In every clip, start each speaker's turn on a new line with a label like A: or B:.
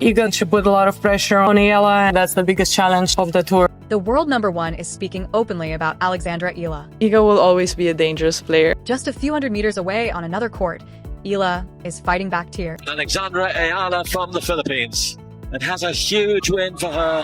A: You're going to put a lot of pressure on Eala, and that's the biggest challenge of the tour.
B: The world number one is speaking openly about Alexandra Eala.
C: Iga will always be a dangerous player.
B: Just a few hundred meters away on another court, Eala is fighting back tears.
D: Alexandra Eala from the Philippines, and has a huge win for her.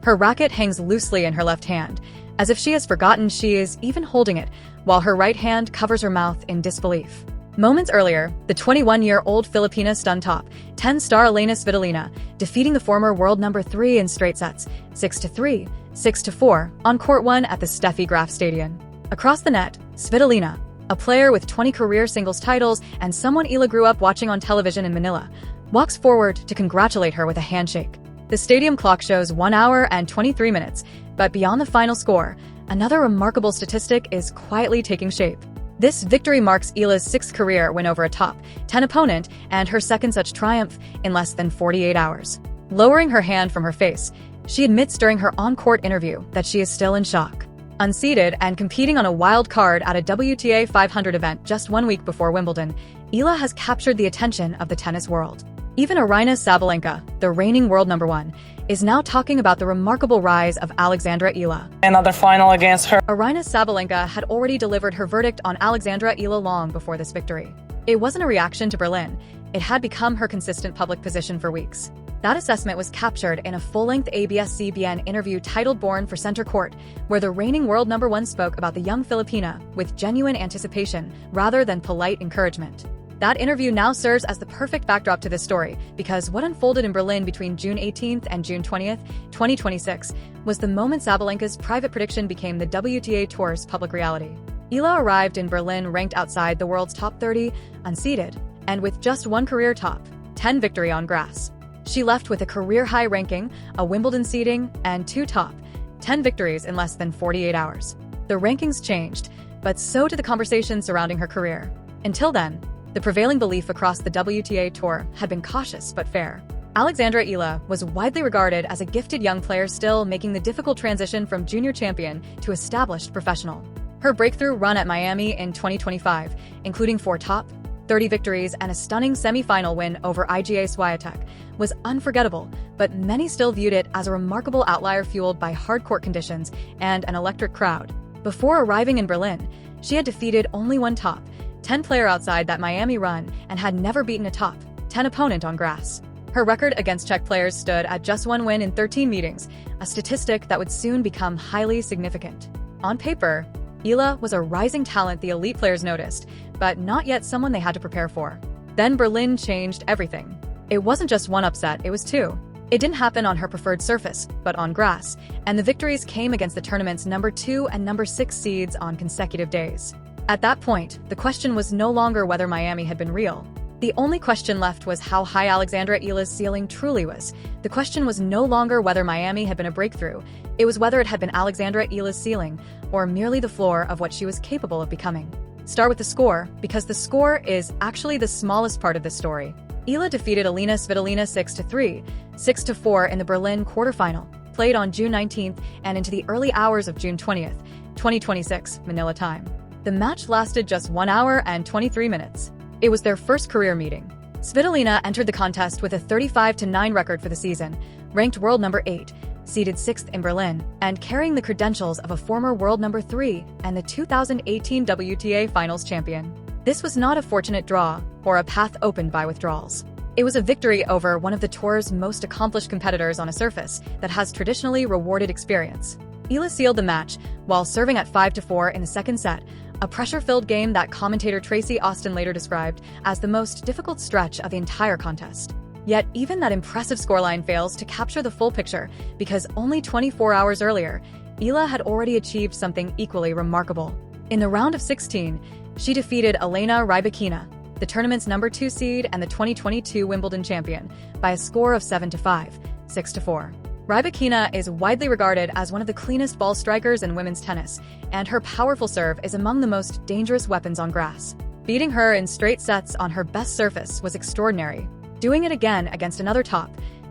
B: Her racket hangs loosely in her left hand, as if she has forgotten she is even holding it, while her right hand covers her mouth in disbelief. Moments earlier, the 21-year-old Filipina stunned top 10-star Aryna Sabalenka, defeating the former world number 3 in straight sets, 6-3, 6-4, on Court 1 at the Steffi Graf Stadion. Across the net, Sabalenka, a player with 20 career singles titles and someone Eala grew up watching on television in Manila, walks forward to congratulate her with a handshake. The stadium clock shows 1 hour and 23 minutes, but beyond the final score, another remarkable statistic is quietly taking shape. This victory marks Eala's 6th career win over a top 10 opponent and her second such triumph in less than 48 hours. Lowering her hand from her face, she admits during her on-court interview that she is still in shock. Unseeded and competing on a wild card at a WTA 500 event just 1 week before Wimbledon, Eala has captured the attention of the tennis world. Even Aryna Sabalenka, the reigning world number 1, is now talking about the remarkable rise of Alexandra Eala.
A: Another final against her.
B: Aryna Sabalenka had already delivered her verdict on Alexandra Eala long before this victory. It wasn't a reaction to Berlin. It had become her consistent public position for weeks. That assessment was captured in a full-length ABS-CBN interview titled Born for Center Court, where the reigning world number 1 spoke about the young Filipina with genuine anticipation rather than polite encouragement. That interview now serves as the perfect backdrop to this story, because what unfolded in Berlin between June 18th and June 20th, 2026, was the moment Sabalenka's private prediction became the WTA Tour's public reality. Eala arrived in Berlin ranked outside the world's top 30, unseeded, and with just one career top 10 victory on grass. She left with a career-high ranking, a Wimbledon seeding, and 2 top 10 victories in less than 48 hours. The rankings changed, but so did the conversation surrounding her career. Until then, the prevailing belief across the WTA Tour had been cautious but fair. Alexandra Eala was widely regarded as a gifted young player still making the difficult transition from junior champion to established professional. Her breakthrough run at Miami in 2025, including 4 top 30 victories and a stunning semi-final win over Iga Swiatek, was unforgettable, but many still viewed it as a remarkable outlier fueled by hard court conditions and an electric crowd. Before arriving in Berlin, she had defeated only one top 10 player outside that Miami run and had never beaten a top 10 opponent on grass. Her record against Czech players stood at just 1 win in 13 meetings, a statistic that would soon become highly significant. On paper, Eala was a rising talent the elite players noticed, but not yet someone they had to prepare for. Then Berlin changed everything. It wasn't just one upset, it was 2. It didn't happen on her preferred surface, but on grass, and the victories came against the tournament's number 2 and number 6 seeds on consecutive days. At that point, the question was no longer whether Miami had been real. The only question left was how high Alexandra Eala's ceiling truly was. The question was no longer whether Miami had been a breakthrough. It was whether it had been Alexandra Eala's ceiling, or merely the floor of what she was capable of becoming. Start with the score, because the score is actually the smallest part of this story. Eala defeated Aryna Sabalenka 6-3, 6-4 in the Berlin quarterfinal, played on June 19th and into the early hours of June 20th, 2026, Manila time. The match lasted just 1 hour and 23 minutes. It was their first career meeting. Sabalenka entered the contest with a 35-9 record for the season, ranked world number 8, seeded 6th in Berlin, and carrying the credentials of a former world number 3 and the 2018 WTA Finals champion. This was not a fortunate draw or a path opened by withdrawals. It was a victory over one of the tour's most accomplished competitors on a surface that has traditionally rewarded experience. Eala sealed the match while serving at 5-4 in the second set, a pressure-filled game that commentator Tracy Austin later described as the most difficult stretch of the entire contest. Yet even that impressive scoreline fails to capture the full picture, because only 24 hours earlier, Eala had already achieved something equally remarkable. In the round of 16, she defeated Elena Rybakina, the tournament's number 2 seed and the 2022 Wimbledon champion, by a score of 7-5, 6-4. Rybakina is widely regarded as one of the cleanest ball strikers in women's tennis, and her powerful serve is among the most dangerous weapons on grass. Beating her in straight sets on her best surface was extraordinary. Doing it again against another top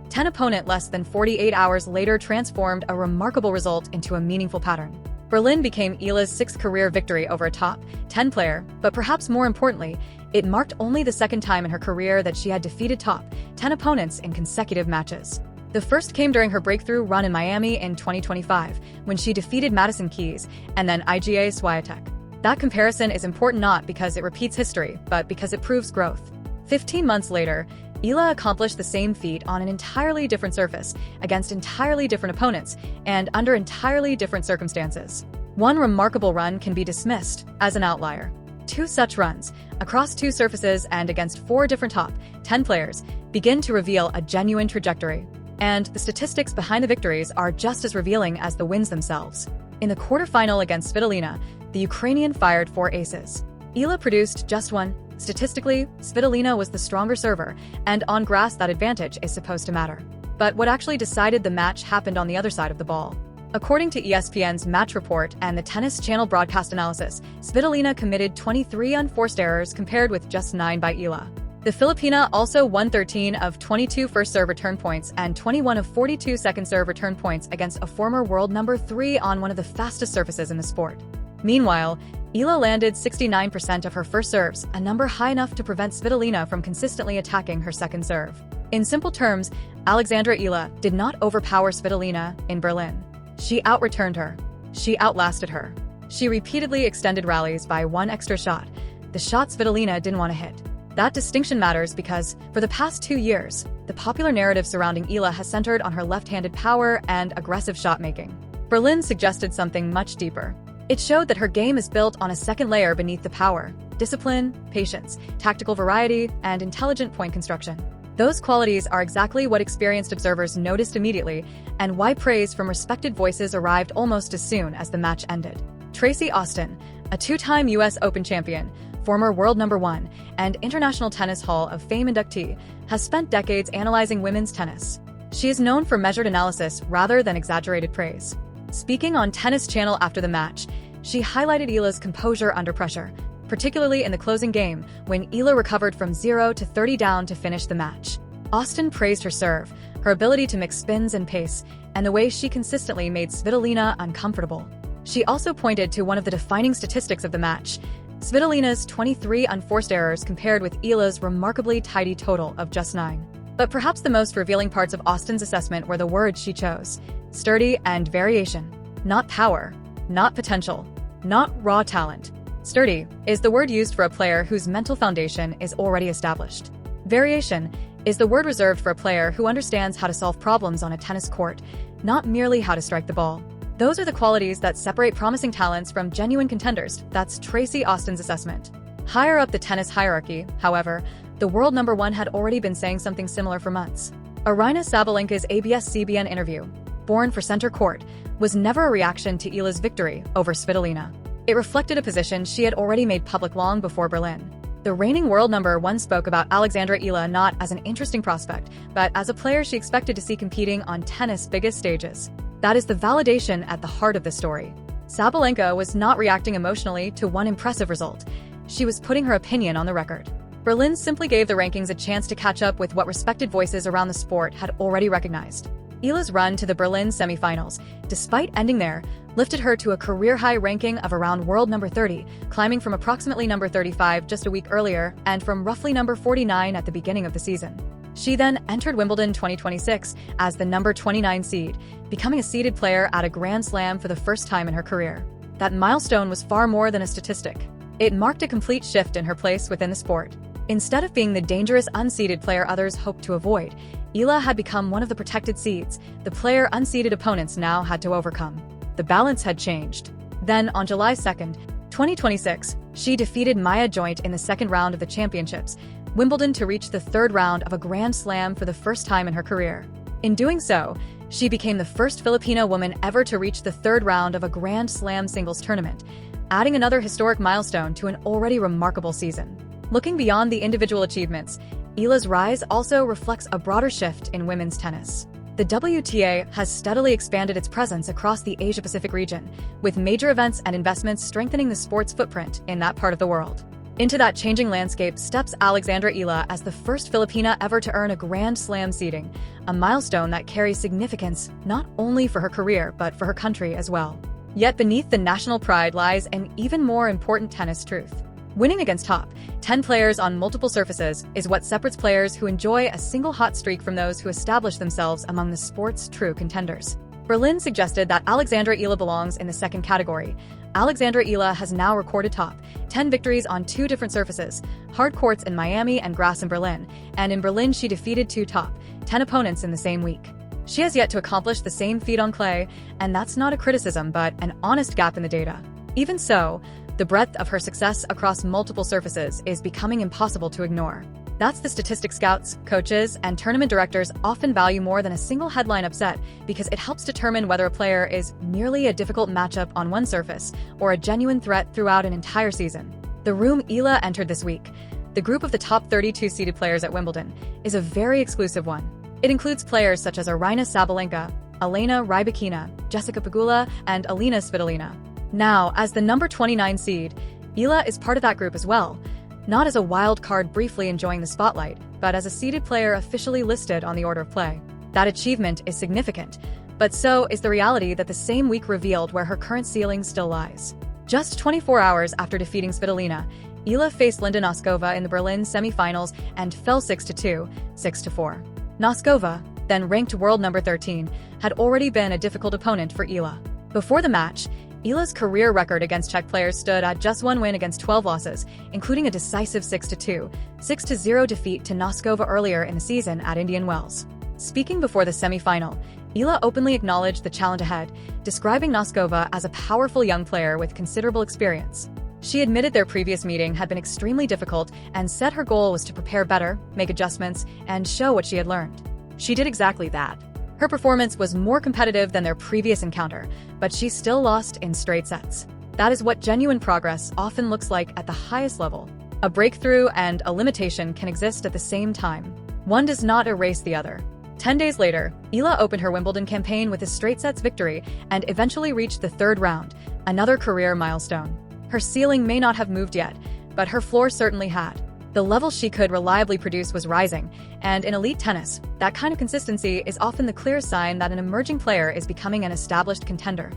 B: 10 opponent less than 48 hours later transformed a remarkable result into a meaningful pattern. Berlin became Eala's 6th career victory over a top 10 player, but perhaps more importantly, It marked only the second time in her career that she had defeated top 10 opponents in consecutive matches. The first came during her breakthrough run in Miami in 2025, when she defeated Madison Keys and then Iga Swiatek. That comparison is important not because it repeats history, but because it proves growth. 15 months later, Eala accomplished the same feat on an entirely different surface, against entirely different opponents, and under entirely different circumstances. One remarkable run can be dismissed as an outlier. Two such runs, across two surfaces and against four different top 10 players, begin to reveal a genuine trajectory. And the statistics behind the victories are just as revealing as the wins themselves. In the quarterfinal against Svitolina, the Ukrainian fired 4 aces. Eala produced just one. Statistically, Svitolina was the stronger server, and on grass that advantage is supposed to matter. But what actually decided the match happened on the other side of the ball. According to ESPN's Match Report and the Tennis Channel broadcast analysis, Svitolina committed 23 unforced errors compared with just 9 by Eala. The Filipina also won 13 of 22 first serve return points and 21 of 42 second serve return points against a former world number 3 on one of the fastest surfaces in the sport. Meanwhile, Eala landed 69% of her first serves, a number high enough to prevent Svitolina from consistently attacking her second serve. In simple terms, Alexandra Eala did not overpower Svitolina in Berlin. She out-returned her. She outlasted her. She repeatedly extended rallies by one extra shot, the shot Svitolina didn't want to hit. That distinction matters because, for the past 2 years, the popular narrative surrounding Eala has centered on her left-handed power and aggressive shot-making. Berlin suggested something much deeper. It showed that her game is built on a second layer beneath the power: discipline, patience, tactical variety, and intelligent point construction. Those qualities are exactly what experienced observers noticed immediately, and why praise from respected voices arrived almost as soon as the match ended. Tracy Austin, a 2-time U.S. Open champion, former world number 1, and International Tennis Hall of Fame inductee, has spent decades analyzing women's tennis. She is known for measured analysis rather than exaggerated praise. Speaking on Tennis Channel after the match, she highlighted Eala's composure under pressure, particularly in the closing game, when Eala recovered from 0 to 30 down to finish the match. Austin praised her serve, her ability to mix spins and pace, and the way she consistently made Svitolina uncomfortable. She also pointed to one of the defining statistics of the match: Svitolina's 23 unforced errors compared with Eala's remarkably tidy total of just 9. But perhaps the most revealing parts of Austin's assessment were the words she chose: sturdy and variation. Not power, not potential, not raw talent. Sturdy is the word used for a player whose mental foundation is already established. Variation is the word reserved for a player who understands how to solve problems on a tennis court, not merely how to strike the ball. Those are the qualities that separate promising talents from genuine contenders. That's Tracy Austin's assessment. Higher up the tennis hierarchy, however, the world number 1 had already been saying something similar for months. Aryna Sabalenka's ABS-CBN interview, "Born for Center Court," was never a reaction to Eala's victory over Svitolina. It reflected a position she had already made public long before Berlin. The reigning world number 1 spoke about Alexandra Eala not as an interesting prospect, but as a player she expected to see competing on tennis' biggest stages. That is the validation at the heart of the story. Sabalenka was not reacting emotionally to one impressive result. She was putting her opinion on the record. Berlin simply gave the rankings a chance to catch up with what respected voices around the sport had already recognized. Eala's run to the Berlin semifinals, despite ending there, lifted her to a career-high ranking of around world number 30, climbing from approximately number 35 just a week earlier and from roughly number 49 at the beginning of the season. She then entered Wimbledon 2026 as the number 29 seed, becoming a seeded player at a Grand Slam for the first time in her career. That milestone was far more than a statistic. It marked a complete shift in her place within the sport. Instead of being the dangerous unseeded player others hoped to avoid, Eala had become one of the protected seeds, the player unseeded opponents now had to overcome. The balance had changed. Then, on July 2nd, 2026, she defeated Maya Joint in the second round of the championships, Wimbledon, to reach the third round of a Grand Slam for the first time in her career. In doing so, she became the first Filipina woman ever to reach the third round of a Grand Slam singles tournament, adding another historic milestone to an already remarkable season. Looking beyond the individual achievements, Eala's rise also reflects a broader shift in women's tennis. The WTA has steadily expanded its presence across the Asia-Pacific region, with major events and investments strengthening the sport's footprint in that part of the world. Into that changing landscape steps Alexandra Eala as the first Filipina ever to earn a Grand Slam seeding, a milestone that carries significance not only for her career but for her country as well. Yet beneath the national pride lies an even more important tennis truth. Winning against top 10 players on multiple surfaces is what separates players who enjoy a single hot streak from those who establish themselves among the sport's true contenders. Berlin suggested that Alexandra Eala belongs in the second category. Alexandra Eala has now recorded top 10 victories on 2 different surfaces, hard courts in Miami and grass in Berlin, and in Berlin she defeated 2 top 10 opponents in the same week. She has yet to accomplish the same feat on clay, and that's not a criticism but an honest gap in the data. Even so, the breadth of her success across multiple surfaces is becoming impossible to ignore. That's the statistic scouts, coaches, and tournament directors often value more than a single headline upset because it helps determine whether a player is merely a difficult matchup on one surface or a genuine threat throughout an entire season. The room Eala entered this week, the group of the top 32 seeded players at Wimbledon, is a very exclusive one. It includes players such as Aryna Sabalenka, Aryna Sabalenka, Jessica Pegula, and Aryna Svitolina. Now, as the number 29 seed, Eala is part of that group as well, not as a wild card briefly enjoying the spotlight, but as a seeded player officially listed on the order of play. That achievement is significant, but so is the reality that the same week revealed where her current ceiling still lies. Just 24 hours after defeating Svitolina, Eala faced Linda Noskova in the Berlin semi-finals and fell 6-2, 6-4. Noskova, then ranked world number 13, had already been a difficult opponent for Eala. Before the match, Eala's career record against Czech players stood at just 1 win against 12 losses, including a decisive 6-2, 6-0 defeat to Noskova earlier in the season at Indian Wells. Speaking before the semi-final, Eala openly acknowledged the challenge ahead, describing Noskova as a powerful young player with considerable experience. She admitted their previous meeting had been extremely difficult and said her goal was to prepare better, make adjustments, and show what she had learned. She did exactly that. Her performance was more competitive than their previous encounter, but she still lost in straight sets. That is what genuine progress often looks like at the highest level. A breakthrough and a limitation can exist at the same time. One does not erase the other. 10 days later, Eala opened her Wimbledon campaign with a straight sets victory and eventually reached the 3rd round, another career milestone. Her ceiling may not have moved yet, but her floor certainly had. The level she could reliably produce was rising, and in elite tennis, that kind of consistency is often the clear sign that an emerging player is becoming an established contender.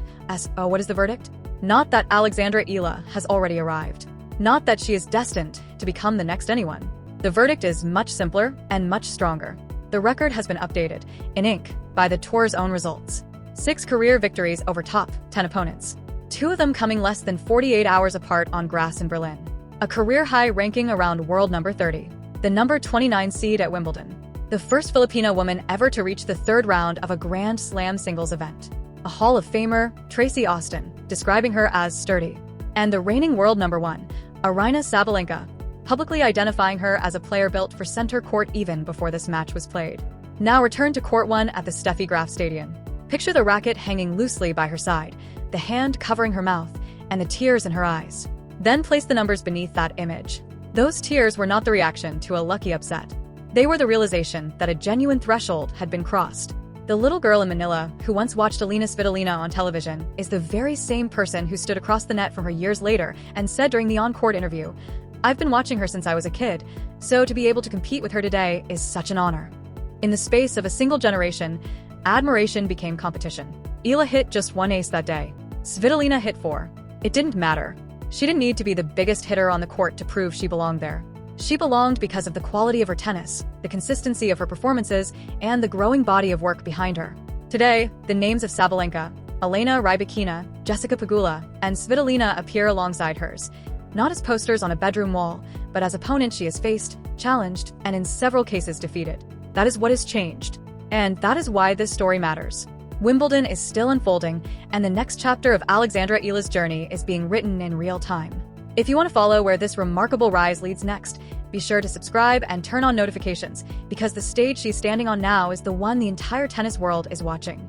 B: What is the verdict? Not that Alexandra Eala has already arrived. Not that she is destined to become the next anyone. The verdict is much simpler and much stronger. The record has been updated, in ink, by the tour's own results. 6 career victories over top 10 opponents, 2 of them coming less than 48 hours apart on grass in Berlin. A career-high ranking around world number 30, the number 29 seed at Wimbledon. The first Filipina woman ever to reach the 3rd round of a Grand Slam singles event. A Hall of Famer, Tracy Austin, describing her as sturdy. And the reigning world number 1, Aryna Sabalenka, publicly identifying her as a player built for center court even before this match was played. Now return to court 1 at the Steffi Graf Stadion. Picture the racket hanging loosely by her side, the hand covering her mouth, and the tears in her eyes. Then place the numbers beneath that image. Those tears were not the reaction to a lucky upset. They were the realization that a genuine threshold had been crossed. The little girl in Manila who once watched Aryna Svitolina on television is the very same person who stood across the net from her years later and said during the on-court interview, "I've been watching her since I was a kid, so to be able to compete with her today is such an honor." In the space of a single generation, admiration became competition. Eala hit just 1 ace that day. Svitolina hit 4. It didn't matter. She didn't need to be the biggest hitter on the court to prove she belonged there. She belonged because of the quality of her tennis, the consistency of her performances, and the growing body of work behind her. Today, the names of Sabalenka, Aryna Sabalenka, Jessica Pegula, and Svitolina appear alongside hers, not as posters on a bedroom wall, but as opponents she has faced, challenged, and in several cases defeated. That is what has changed. And that is why this story matters. Wimbledon is still unfolding, and the next chapter of Alexandra Eala's journey is being written in real time. If you want to follow where this remarkable rise leads next, be sure to subscribe and turn on notifications, because the stage she's standing on now is the one the entire tennis world is watching.